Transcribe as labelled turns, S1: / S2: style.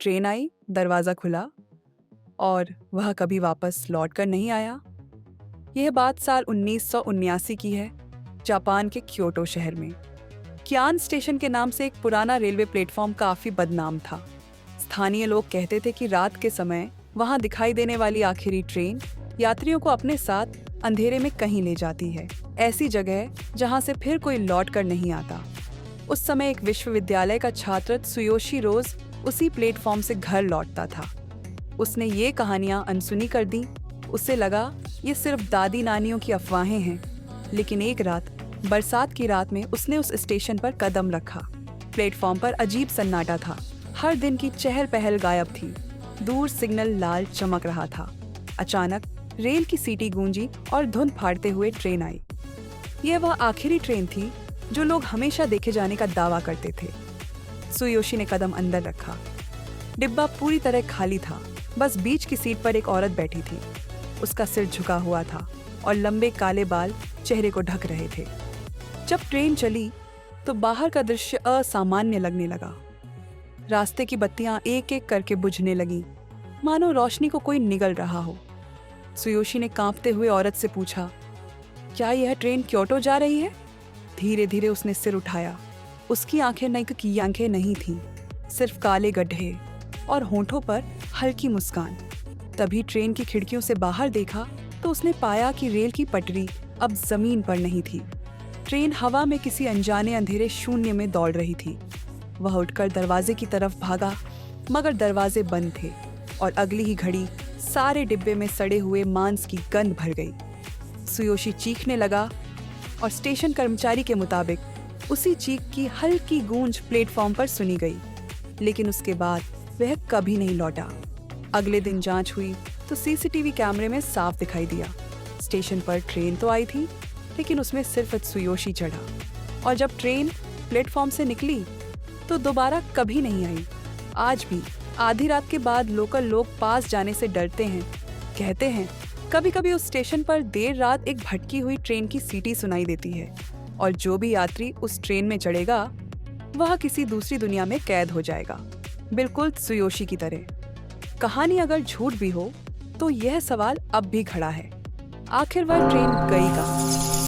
S1: Train आई, दरवाज़ा खुला और वह कभी वापस लौट कर नहीं आया। यह बात साल 1979 की है, जापान के क्योटो शहर में। क्यान स्टेशन के नाम से एक पुराना रेलवे प्लेटफॉर्म काफ़ी बदनाम था। स्थानीय लोग कहते थे कि रात के समय वहां दिखाई देने वाली आखिरी ट्रेन यात्रियों को अपने साथ अंधेरे में कहीं ले जाती है, ऐसी जगह जहां से फिर कोई लौट कर नहीं आता। उस समय एक विश्वविद्यालय का छात्र त्सुयोशी रोज उसी प्लेटफॉर्म से घर लौटता था। उसने ये कहानियां अनसुनी कर दी। उसे लगा ये सिर्फ दादी नानियों की अफवाहें हैं। लेकिन एक रात, बरसात की रात में उसने उस स्टेशन पर कदम रखा। प्लेटफॉर्म पर अजीब सन्नाटा था। हर दिन की चहल पहल गायब थी। दूर सिग्नल लाल चमक रहा था। अचानक रेल की सीटी गूंजी और धुंध फाड़ते हुए ट्रेन आई। यह वह आखिरी ट्रेन थी जो लोग हमेशा देखे जाने का दावा करते थे। त्सुयोशी ने कदम अंदर रखा। डिब्बा पूरी तरह खाली था। बस बीच की सीट पर एक औरत बैठी थी। उसका सिर झुका हुआ था और लंबे काले बाल चेहरे को ढक रहे थे। जब ट्रेन चली तो बाहर का दृश्य असामान्य लगने लगा। रास्ते की बत्तियां एक एक करके बुझने लगीं, मानो रोशनी को कोई निगल रहा हो। त्सुयोशी ने कांपते हुए औरत से पूछा, क्या यह ट्रेन क्योटो जा रही है? धीरे धीरे उसने सिर उठाया। उसकी आंखें नैक की आंखें नहीं थीं, सिर्फ काले गड्ढे और होंठों पर हल्की मुस्कान। तभी ट्रेन की खिड़कियों से बाहर देखा तो उसने पाया कि रेल की पटरी अब जमीन पर नहीं थी। ट्रेन हवा में किसी अनजाने अंधेरे शून्य में दौड़ रही थी। वह उठकर दरवाजे की तरफ भागा, मगर दरवाजे बंद थे और अगली ही घड़ी सारे डिब्बे में सड़े हुए मांस की गंध भर गई। त्सुयोशी चीखने लगा और स्टेशन कर्मचारी के मुताबिक उसी चीख की हल्की गूंज प्लेटफॉर्म पर सुनी गई। लेकिन उसके बाद वह कभी नहीं लौटा। अगले दिन जांच हुई तो सीसीटीवी कैमरे में साफ दिखाई दिया। स्टेशन पर ट्रेन तो आई थी, लेकिन उसमें सिर्फ त्सुयोशी चढ़ा। और जब ट्रेन प्लेटफॉर्म से निकली तो दोबारा कभी नहीं आई। आज भी आधी रात के बाद लोकल लोग पास जाने से डरते हैं। कहते हैं कभी कभी उस स्टेशन पर देर रात एक भटकी हुई ट्रेन की सीटी सुनाई देती है और जो भी यात्री उस ट्रेन में चढ़ेगा वह किसी दूसरी दुनिया में कैद हो जाएगा, बिल्कुल त्सुयोशी की तरह। कहानी अगर झूठ भी हो तो यह सवाल अब भी खड़ा है, आखिर वह ट्रेन गई कहाँ?